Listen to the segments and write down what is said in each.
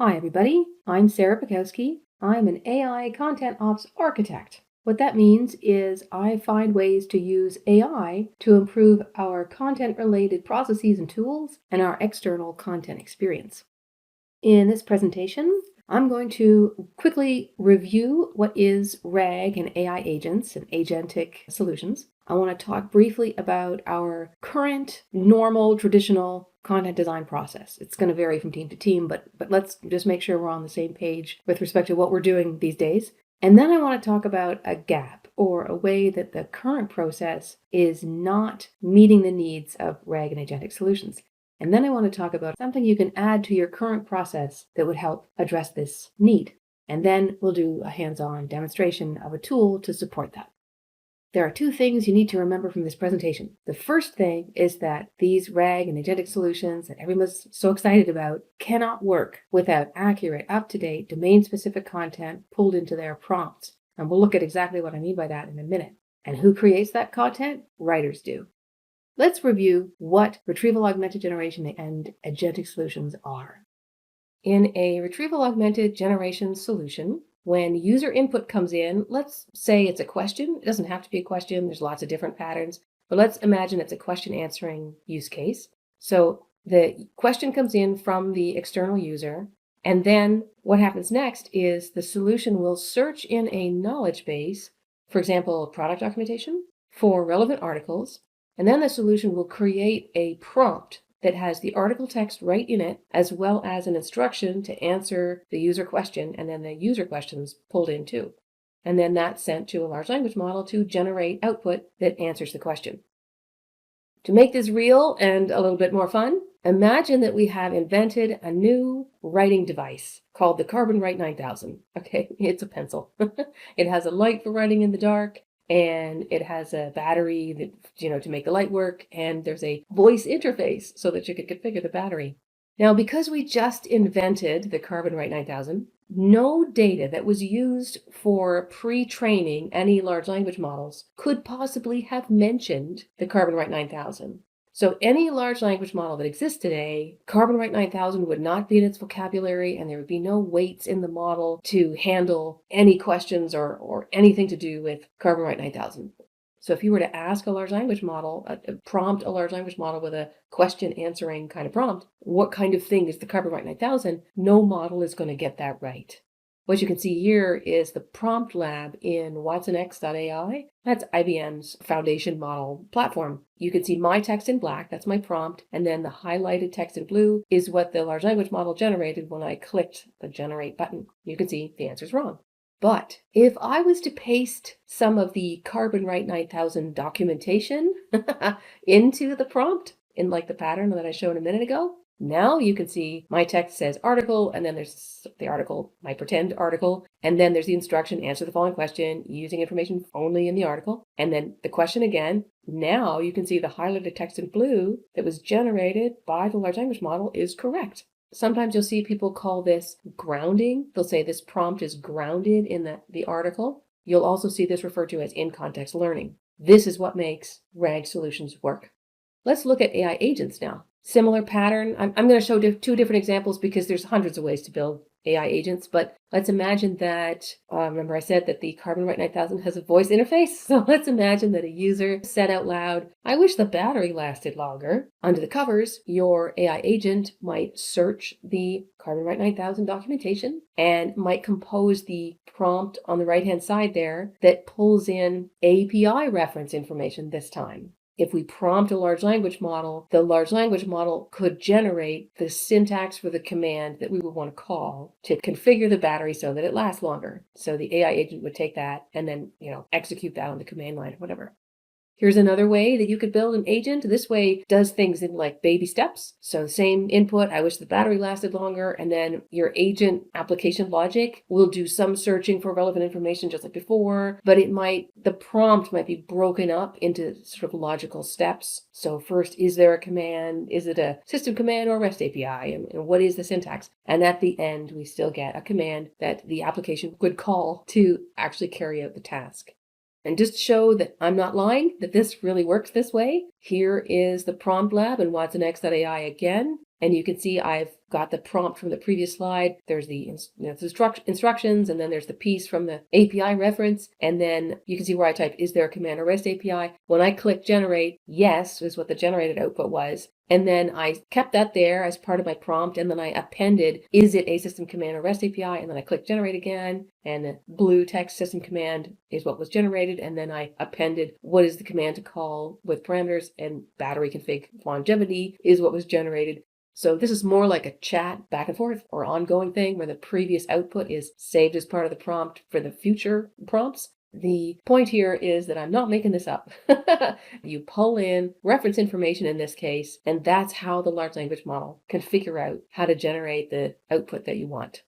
Hi, everybody. I'm Sarah Pekowski. I'm an AI Content Ops Architect. What that means is I find ways to use AI to improve our content-related processes and tools and our external content experience. In this presentation, I'm going to quickly review what is RAG and AI agents and agentic solutions. I want to talk briefly about our current, normal, traditional content design process. It's going to vary from team to team, but let's just make sure we're on the same page with respect to what we're doing these days. And then I want to talk about a gap or a way that the current process is not meeting the needs of RAG and agentic solutions. And then I want to talk about something you can add to your current process that would help address this need. And then we'll do a hands-on demonstration of a tool to support that. There are two things you need to remember from this presentation. The first thing is that these RAG and agentic solutions that everyone's so excited about cannot work without accurate, up-to-date, domain-specific content pulled into their prompts. And we'll look at exactly what I mean by that in a minute. And who creates that content? Writers do. Let's review what retrieval-augmented generation and agentic solutions are. In a retrieval-augmented generation solution, when user input comes in, let's say it's a question. It doesn't have to be a question. There's lots of different patterns, but let's imagine it's a question answering use case. So the question comes in from the external user, and then what happens next is the solution will search in a knowledge base, for example, product documentation, for relevant articles, and then the solution will create a prompt that has the article text right in it, as well as an instruction to answer the user question, and then the user questions pulled in too. And then that's sent to a large language model to generate output that answers the question. To make this real and a little bit more fun, imagine that we have invented a new writing device called the Carbon Write 9000. Okay, it's a pencil. It has a light for writing in the dark, and it has a battery that, to make the light work, and there's a voice interface so that you can configure the battery. Now, because we just invented the Carbon Write 9000, no data that was used for pre-training any large language models could possibly have mentioned the Carbon Write 9000. So any large language model that exists today, Carbon Write 9000 would not be in its vocabulary, and there would be no weights in the model to handle any questions or anything to do with Carbon Write 9000. So if you were to ask a large language model, prompt a large language model with a question answering kind of prompt, what kind of thing is the Carbon Write 9000? No model is going to get that right. What you can see here is the prompt lab in watsonx.ai. That's IBM's foundation model platform. You can see my text in black, that's my prompt, and then the highlighted text in blue is what the large language model generated when I clicked the generate button. You can see the answer's wrong. But if I was to paste some of the Carbon Write 9000 documentation into the prompt in like the pattern that I showed a minute ago, now you can see my text says article, and then there's the article, my pretend article, and then there's the instruction, answer the following question using information only in the article, and then the question again. Now you can see the highlighted text in blue that was generated by the large language model is correct. Sometimes you'll see people call this grounding. They'll say this prompt is grounded in the article. You'll also see this referred to as in-context learning. This is what makes RAG solutions work. Let's look at AI agents now. Similar pattern. I'm going to show two different examples because there's hundreds of ways to build AI agents, but let's imagine that, remember I said that the Carbon Write 9000 has a voice interface, so let's imagine that a user said out loud, I wish the battery lasted longer. Under the covers, your AI agent might search the Carbon Write 9000 documentation and might compose the prompt on the right-hand side there that pulls in API reference information this time. If we prompt a large language model, the large language model could generate the syntax for the command that we would want to call to configure the battery so that it lasts longer. So the AI agent would take that and then, execute that on the command line or whatever. Here's another way that you could build an agent. This way does things in like baby steps. So same input, I wish the battery lasted longer, and then your agent application logic will do some searching for relevant information just like before, but the prompt might be broken up into sort of logical steps. So first, is there a command? Is it a system command or REST API? And what is the syntax? And at the end, we still get a command that the application could call to actually carry out the task. And just to show that I'm not lying, that this really works this way, here is the prompt lab in watsonx.ai again. And you can see I've got the prompt from the previous slide. There's the instructions, and then there's the piece from the API reference. And then you can see where I type, is there a command or REST API? When I click generate, yes, is what the generated output was. And then I kept that there as part of my prompt. And then I appended, is it a system command or REST API? And then I click generate again. And the blue text system command is what was generated. And then I appended, what is the command to call with parameters? And battery config longevity is what was generated. So this is more like a chat back and forth or ongoing thing where the previous output is saved as part of the prompt for the future prompts. The point here is that I'm not making this up. You pull in reference information in this case, and that's how the large language model can figure out how to generate the output that you want.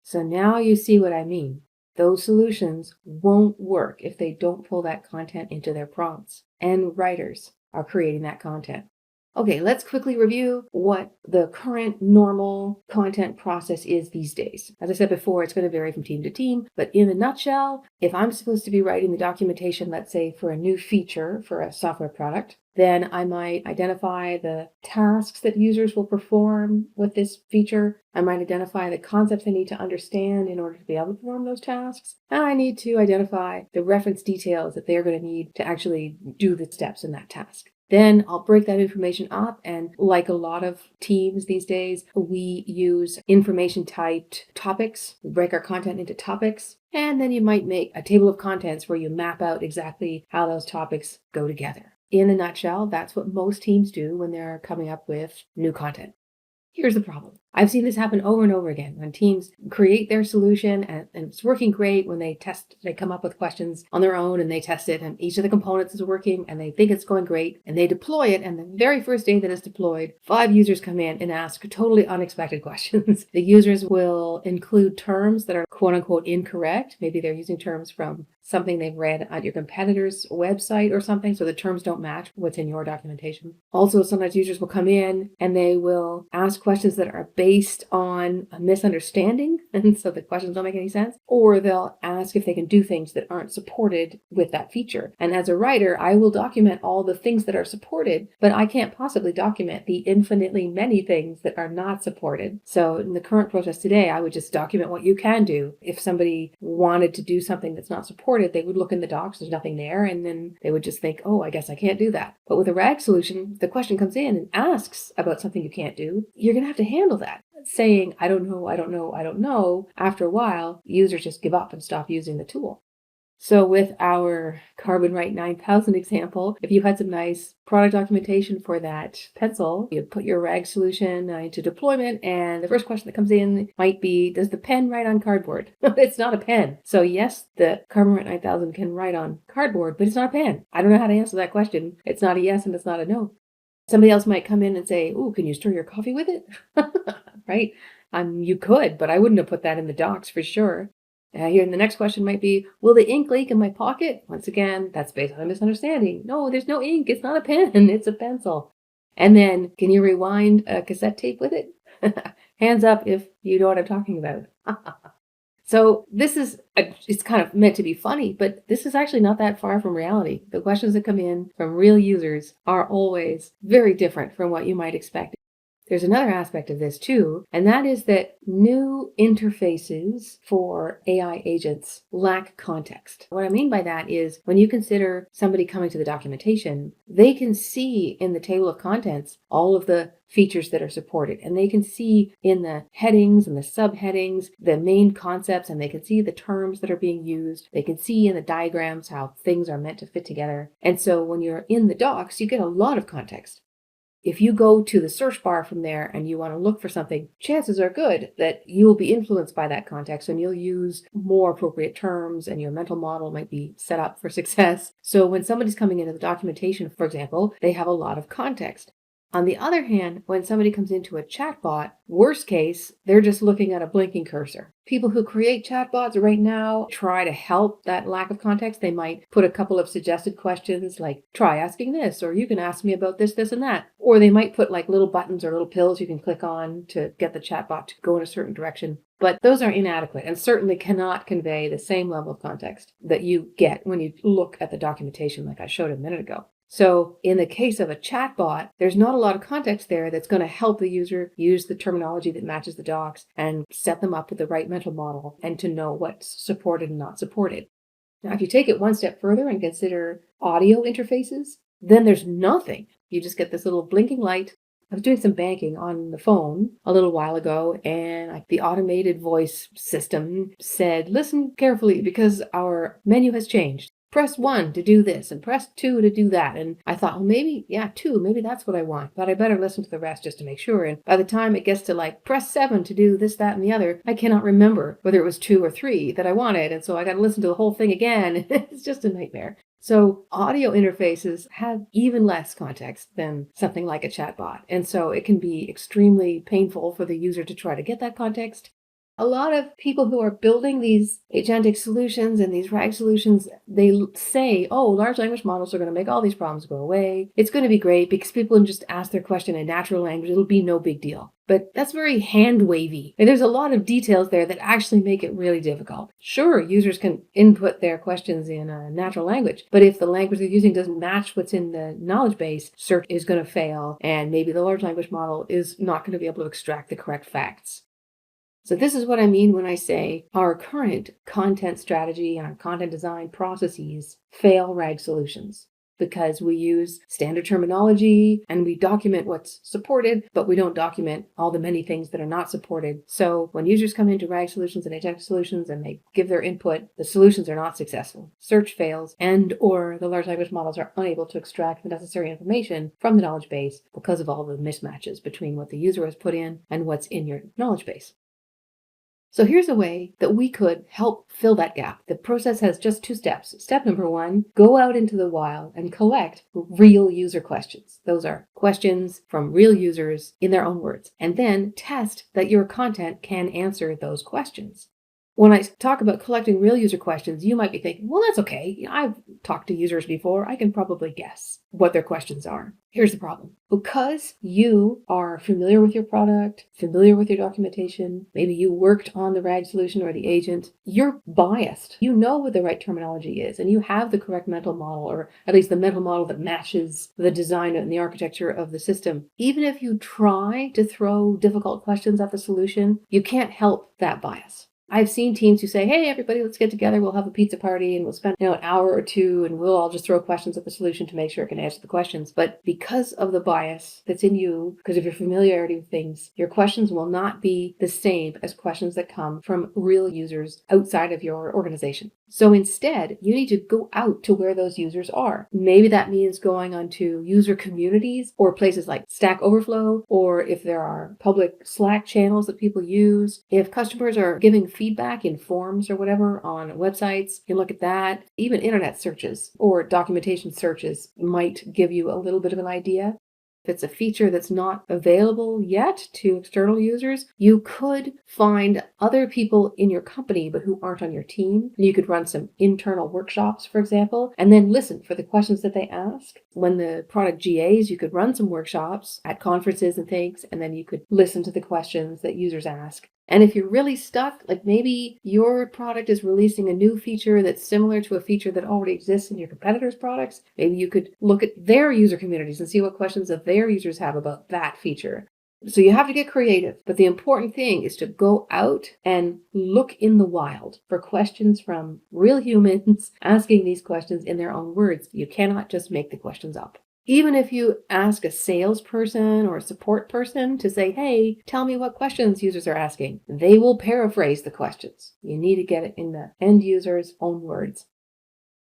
So now you see what I mean. Those solutions won't work if they don't pull that content into their prompts, and writers are creating that content. Okay, let's quickly review what the current normal content process is these days. As I said before, it's going to vary from team to team, but in a nutshell, if I'm supposed to be writing the documentation, let's say for a new feature for a software product, then I might identify the tasks that users will perform with this feature. I might identify the concepts they need to understand in order to be able to perform those tasks. And I need to identify the reference details that they're going to need to actually do the steps in that task. Then I'll break that information up, and like a lot of teams these days, we use information typed topics. We break our content into topics, and then you might make a table of contents where you map out exactly how those topics go together. In a nutshell, that's what most teams do when they're coming up with new content. Here's the problem. I've seen this happen over and over again when teams create their solution and it's working great. When they come up with questions on their own and they test it and each of the components is working and they think it's going great and they deploy it. And the very first day that it's deployed, 5 users come in and ask totally unexpected questions. The users will include terms that are quote unquote incorrect. Maybe they're using terms from something they've read on your competitor's website or something, so the terms don't match what's in your documentation. Also, sometimes users will come in and they will ask questions that are based on a misunderstanding, and so the questions don't make any sense, or they'll ask if they can do things that aren't supported with that feature. And as a writer, I will document all the things that are supported, but I can't possibly document the infinitely many things that are not supported. So in the current process today, I would just document what you can do. If somebody wanted to do something that's not supported, they would look in the docs, there's nothing there, and then they would just think, oh, I guess I can't do that. But with a RAG solution, if the question comes in and asks about something you can't do, you're going to have to handle that. Saying, I don't know, after a while, users just give up and stop using the tool. So with our Carbon Write 9000 example, if you had some nice product documentation for that pencil, you'd put your RAG solution into deployment, and the first question that comes in might be, does the pen write on cardboard? It's not a pen. So yes, the Carbon Write 9000 can write on cardboard, but it's not a pen. I don't know how to answer that question. It's not a yes and it's not a no. Somebody else might come in and say, oh, can you stir your coffee with it? Right? You could, but I wouldn't have put that in the docs for sure. Here, the next question might be, will the ink leak in my pocket? Once again, that's based on a misunderstanding. No, there's no ink. It's not a pen. It's a pencil. And then, can you rewind a cassette tape with it? Hands up if you know what I'm talking about. So this is, it's kind of meant to be funny, but this is actually not that far from reality. The questions that come in from real users are always very different from what you might expect. There's another aspect of this too, and that is that new interfaces for AI agents lack context. What I mean by that is when you consider somebody coming to the documentation, they can see in the table of contents all of the features that are supported, and they can see in the headings and the subheadings the main concepts, and they can see the terms that are being used. They can see in the diagrams how things are meant to fit together. And so when you're in the docs, you get a lot of context. If you go to the search bar from there and you want to look for something, chances are good that you'll be influenced by that context and you'll use more appropriate terms and your mental model might be set up for success. So when somebody's coming into the documentation, for example, they have a lot of context. On the other hand, when somebody comes into a chatbot, worst case, they're just looking at a blinking cursor. People who create chatbots right now try to help that lack of context. They might put a couple of suggested questions like, try asking this, or you can ask me about this, this, and that. Or they might put like little buttons or little pills you can click on to get the chatbot to go in a certain direction. But those are inadequate and certainly cannot convey the same level of context that you get when you look at the documentation like I showed a minute ago. So in the case of a chatbot, there's not a lot of context there that's going to help the user use the terminology that matches the docs and set them up with the right mental model and to know what's supported and not supported. Now, if you take it one step further and consider audio interfaces, then there's nothing. You just get this little blinking light. I was doing some banking on the phone a little while ago, and the automated voice system said, listen carefully because our menu has changed. Press 1 to do this and press 2 to do that. And I thought, well, maybe, 2, maybe that's what I want. But I better listen to the rest just to make sure. And by the time it gets to press 7 to do this, that, and the other, I cannot remember whether it was 2 or 3 that I wanted. And so I got to listen to the whole thing again. It's just a nightmare. So audio interfaces have even less context than something like a chatbot. And so it can be extremely painful for the user to try to get that context. A lot of people who are building these agentic solutions and these RAG solutions, they say, oh, large language models are going to make all these problems go away. It's going to be great because people can just ask their question in natural language. It'll be no big deal. But that's very hand-wavy. And there's a lot of details there that actually make it really difficult. Sure, users can input their questions in a natural language, but if the language they're using doesn't match what's in the knowledge base, search is going to fail, and maybe the large language model is not going to be able to extract the correct facts. So this is what I mean when I say our current content strategy and our content design processes fail RAG solutions because we use standard terminology and we document what's supported, but we don't document all the many things that are not supported. So when users come into RAG solutions and agentic solutions and they give their input, the solutions are not successful. Search fails and or the large language models are unable to extract the necessary information from the knowledge base because of all the mismatches between what the user has put in and what's in your knowledge base. So here's a way that we could help fill that gap. The process has just 2 steps. Step number 1, go out into the wild and collect real user questions. Those are questions from real users in their own words. And then test that your content can answer those questions. When I talk about collecting real user questions, you might be thinking, well, that's okay. I've talked to users before. I can probably guess what their questions are. Here's the problem. Because you are familiar with your product, familiar with your documentation, maybe you worked on the RAG solution or the agent, you're biased. You know what the right terminology is, and you have the correct mental model, or at least the mental model that matches the design and the architecture of the system. Even if you try to throw difficult questions at the solution, you can't help that bias. I've seen teams who say, hey, everybody, let's get together. We'll have a pizza party and we'll spend an hour or 2 and we'll all just throw questions at the solution to make sure it can answer the questions. But because of the bias that's in you, because of your familiarity with things, your questions will not be the same as questions that come from real users outside of your organization. So instead, you need to go out to where those users are. Maybe that means going onto user communities or places like Stack Overflow, or if there are public Slack channels that people use. If customers are giving feedback in forums or whatever on websites, you can look at that. Even internet searches or documentation searches might give you a little bit of an idea. If it's a feature that's not available yet to external users, you could find other people in your company but who aren't on your team. And you could run some internal workshops, for example, and then listen for the questions that they ask. When the product GAs, you could run some workshops at conferences and things, and then you could listen to the questions that users ask. And if you're really stuck, like maybe your product is releasing a new feature that's similar to a feature that already exists in your competitors' products, maybe you could look at their user communities and see what questions that their users have about that feature. So you have to get creative, but the important thing is to go out and look in the wild for questions from real humans asking these questions in their own words. You cannot just make the questions up. Even if you ask a salesperson or a support person to say, hey, tell me what questions users are asking, they will paraphrase the questions. You need to get it in the end user's own words.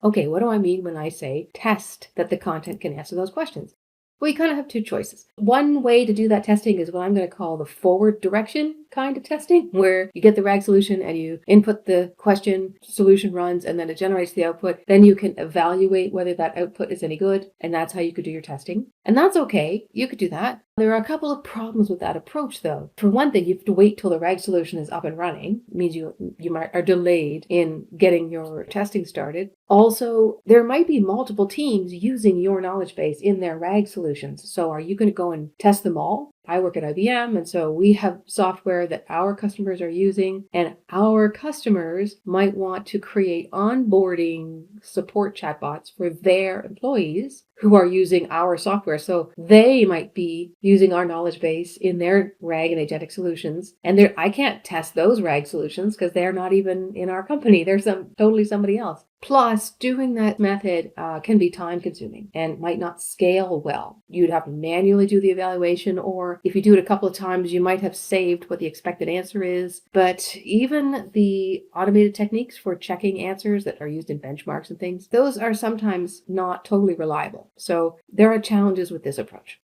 Okay, what do I mean when I say test that the content can answer those questions? Well, you kind of have 2 choices. One way to do that testing is what I'm going to call the forward direction kind of testing, where you get the RAG solution and you input the question, solution runs, and then it generates the output. Then you can evaluate whether that output is any good, and that's how you could do your testing. And that's okay. You could do that. There are a couple of problems with that approach, though. For one thing, you have to wait till the RAG solution is up and running. It means you are delayed in getting your testing started. Also, there might be multiple teams using your knowledge base in their RAG solutions. So are you going to go and test them all? I work at IBM, and so we have software that our customers are using, and our customers might want to create onboarding support chatbots for their employees who are using our software. So they might be using our knowledge base in their RAG and agentic solutions. And I can't test those RAG solutions because they're not even in our company. They're totally somebody else. Plus, doing that method can be time consuming and might not scale well. You'd have to manually do the evaluation, or if you do it a couple of times, you might have saved what the expected answer is. But even the automated techniques for checking answers that are used in benchmarks and things, those are sometimes not totally reliable. So there are challenges with this approach.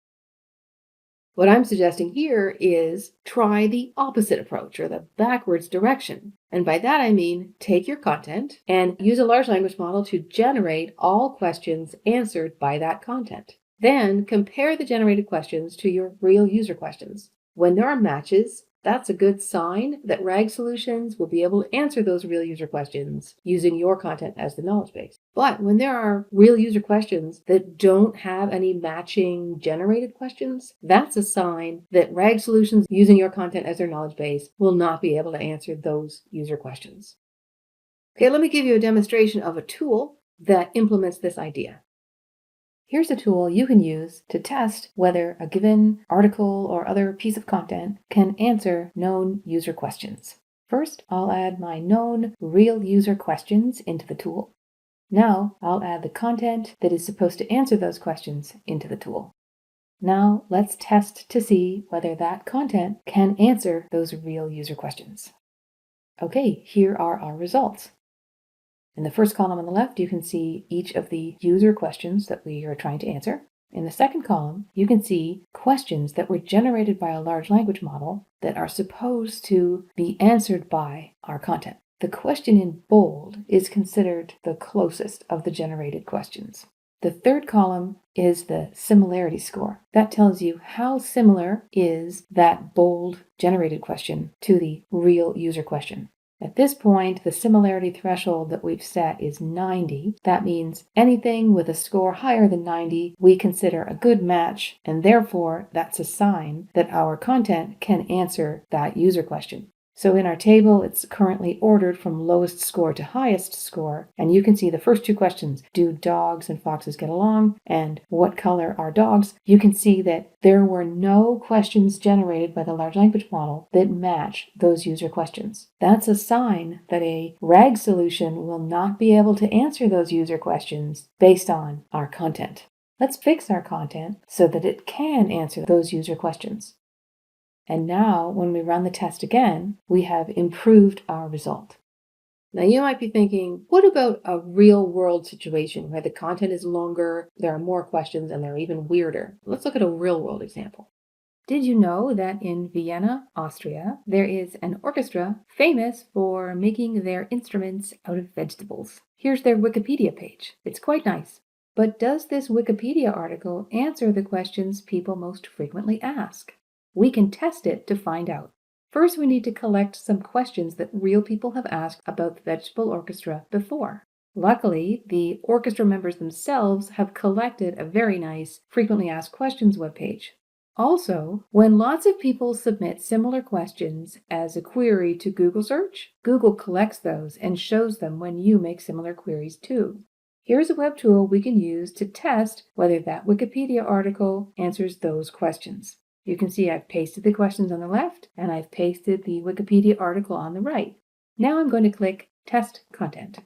What I'm suggesting here is try the opposite approach, or the backwards direction. And by that I mean take your content and use a large language model to generate all questions answered by that content. Then compare the generated questions to your real user questions. When there are matches, that's a good sign that RAG solutions will be able to answer those real user questions using your content as the knowledge base. But when there are real user questions that don't have any matching generated questions, that's a sign that RAG solutions using your content as their knowledge base will not be able to answer those user questions. Okay, let me give you a demonstration of a tool that implements this idea. Here's a tool you can use to test whether a given article or other piece of content can answer known user questions. First, I'll add my known real user questions into the tool. Now, I'll add the content that is supposed to answer those questions into the tool. Now, let's test to see whether that content can answer those real user questions. Okay, here are our results. In the first column on the left, you can see each of the user questions that we are trying to answer. In the second column, you can see questions that were generated by a large language model that are supposed to be answered by our content. The question in bold is considered the closest of the generated questions. The third column is the similarity score. That tells you how similar is that bold generated question to the real user question. At this point, the similarity threshold that we've set is 90. That means anything with a score higher than 90 we consider a good match, and therefore that's a sign that our content can answer that user question. So in our table, it's currently ordered from lowest score to highest score, and you can see the first two questions, do dogs and foxes get along, and what color are dogs? You can see that there were no questions generated by the large language model that match those user questions. That's a sign that a RAG solution will not be able to answer those user questions based on our content. Let's fix our content so that it can answer those user questions. And now, when we run the test again, we have improved our result. Now, you might be thinking, what about a real-world situation where the content is longer, there are more questions, and they're even weirder? Let's look at a real-world example. Did you know that in Vienna, Austria, there is an orchestra famous for making their instruments out of vegetables? Here's their Wikipedia page. It's quite nice. But does this Wikipedia article answer the questions people most frequently ask? We can test it to find out. First, we need to collect some questions that real people have asked about the vegetable orchestra before. Luckily, the orchestra members themselves have collected a very nice frequently asked questions webpage. Also, when lots of people submit similar questions as a query to Google search, Google collects those and shows them when you make similar queries too. Here's a web tool we can use to test whether that Wikipedia article answers those questions. You can see I've pasted the questions on the left, and I've pasted the Wikipedia article on the right. Now I'm going to click Test Content.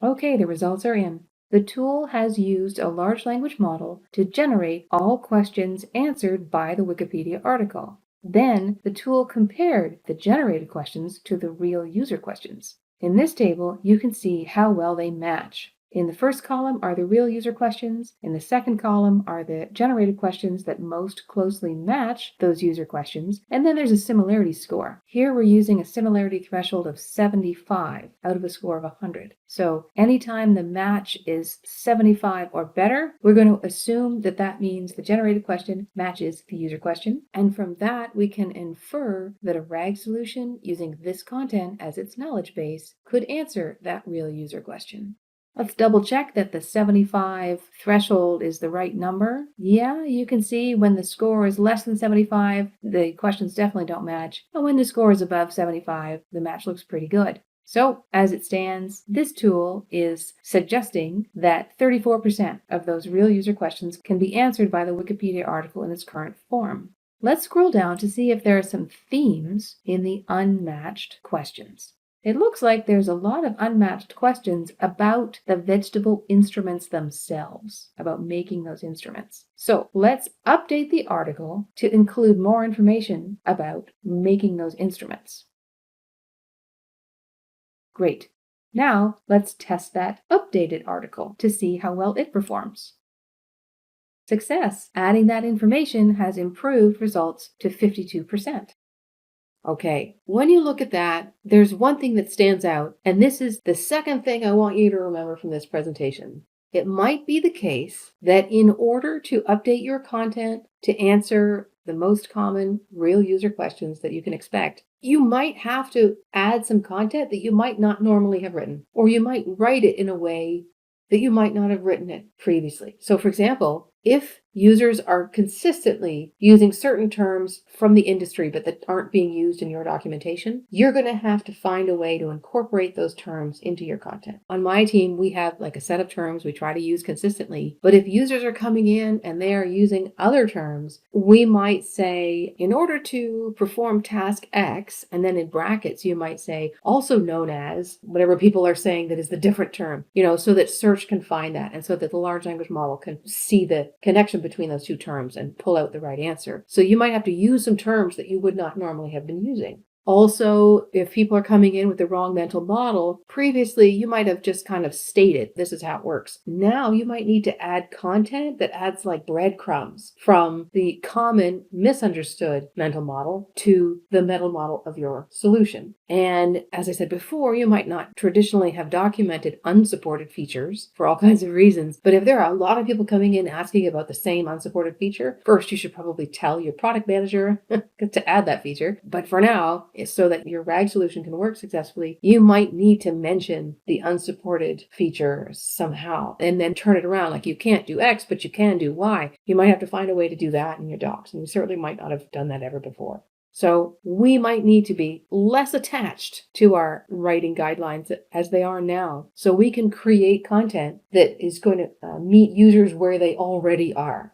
Okay, the results are in. The tool has used a large language model to generate all questions answered by the Wikipedia article. Then the tool compared the generated questions to the real user questions. In this table, you can see how well they match. In the first column are the real user questions. In the second column are the generated questions that most closely match those user questions. And then there's a similarity score. Here we're using a similarity threshold of 75 out of a score of 100. So anytime the match is 75 or better, we're going to assume that that means the generated question matches the user question. And from that, we can infer that a RAG solution using this content as its knowledge base could answer that real user question. Let's double check that the 75 threshold is the right number. Yeah, you can see when the score is less than 75, the questions definitely don't match. And when the score is above 75, the match looks pretty good. So, as it stands, this tool is suggesting that 34% of those real user questions can be answered by the Wikipedia article in its current form. Let's scroll down to see if there are some themes in the unmatched questions. It looks like there's a lot of unmatched questions about the vegetable instruments themselves, about making those instruments. So let's update the article to include more information about making those instruments. Great. Now let's test that updated article to see how well it performs. Success! Adding that information has improved results to 52%. Okay, when you look at that, there's one thing that stands out, and this is the second thing I want you to remember from this presentation. It might be the case that in order to update your content to answer the most common real user questions that you can expect, you might have to add some content that you might not normally have written, or you might write it in a way that you might not have written it previously. So, for example, if users are consistently using certain terms from the industry but that aren't being used in your documentation, you're going to have to find a way to incorporate those terms into your content. On my team, we have like a set of terms we try to use consistently, but if users are coming in and they are using other terms, we might say, in order to perform task X, and then in brackets, you might say, also known as whatever people are saying that is the different term, so that search can find that and so that the large language model can see the connection between those two terms and pull out the right answer. So you might have to use some terms that you would not normally have been using. Also, if people are coming in with the wrong mental model, previously you might have just kind of stated this is how it works. Now you might need to add content that adds like breadcrumbs from the common misunderstood mental model to the mental model of your solution. And as I said before, you might not traditionally have documented unsupported features for all kinds of reasons. But if there are a lot of people coming in asking about the same unsupported feature, first you should probably tell your product manager to add that feature. But for now, so that your RAG solution can work successfully, you might need to mention the unsupported feature somehow and then turn it around. Like you can't do X, but you can do Y. You might have to find a way to do that in your docs. And you certainly might not have done that ever before. So we might need to be less attached to our writing guidelines as they are now, so we can create content that is going to meet users where they already are.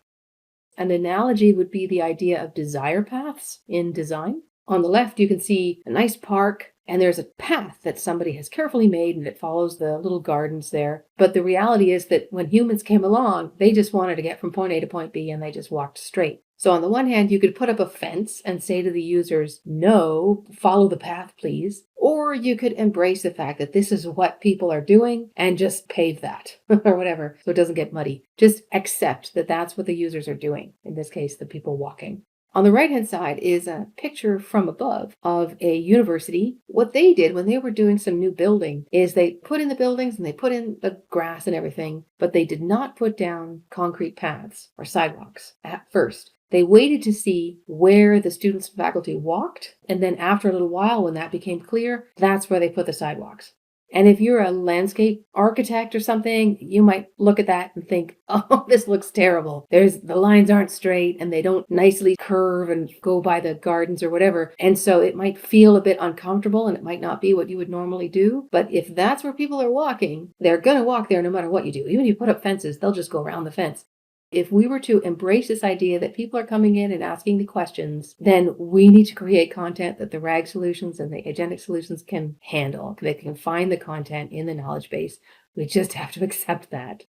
An analogy would be the idea of desire paths in design. On the left, you can see a nice park, and there's a path that somebody has carefully made, and it follows the little gardens there. But the reality is that when humans came along, they just wanted to get from point A to point B, and they just walked straight. So on the one hand, you could put up a fence and say to the users, no, follow the path, please. Or you could embrace the fact that this is what people are doing and just pave that or whatever, so it doesn't get muddy. Just accept that that's what the users are doing. In this case, the people walking. On the right-hand side is a picture from above of a university. What they did when they were doing some new building is they put in the buildings and they put in the grass and everything, but they did not put down concrete paths or sidewalks at first. They waited to see where the students and faculty walked, and then after a little while, when that became clear, that's where they put the sidewalks. And if you're a landscape architect or something, you might look at that and think, oh, this looks terrible. The lines aren't straight and they don't nicely curve and go by the gardens or whatever. And so it might feel a bit uncomfortable and it might not be what you would normally do. But if that's where people are walking, they're going to walk there no matter what you do. Even if you put up fences, they'll just go around the fence. If we were to embrace this idea that people are coming in and asking the questions, then we need to create content that the RAG solutions and the agentic solutions can handle. They can find the content in the knowledge base. We just have to accept that.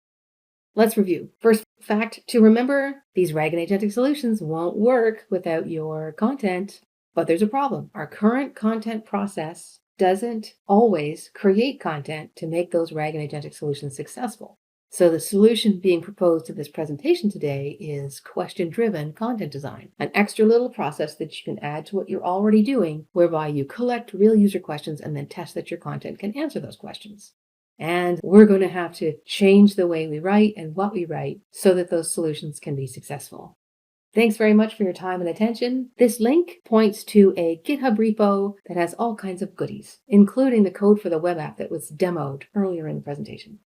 Let's review. First fact to remember, these RAG and agentic solutions won't work without your content. But there's a problem. Our current content process doesn't always create content to make those RAG and agentic solutions successful. So the solution being proposed in this presentation today is question-driven content design, an extra little process that you can add to what you're already doing, whereby you collect real user questions and then test that your content can answer those questions. And we're going to have to change the way we write and what we write so that those solutions can be successful. Thanks very much for your time and attention. This link points to a GitHub repo that has all kinds of goodies, including the code for the web app that was demoed earlier in the presentation.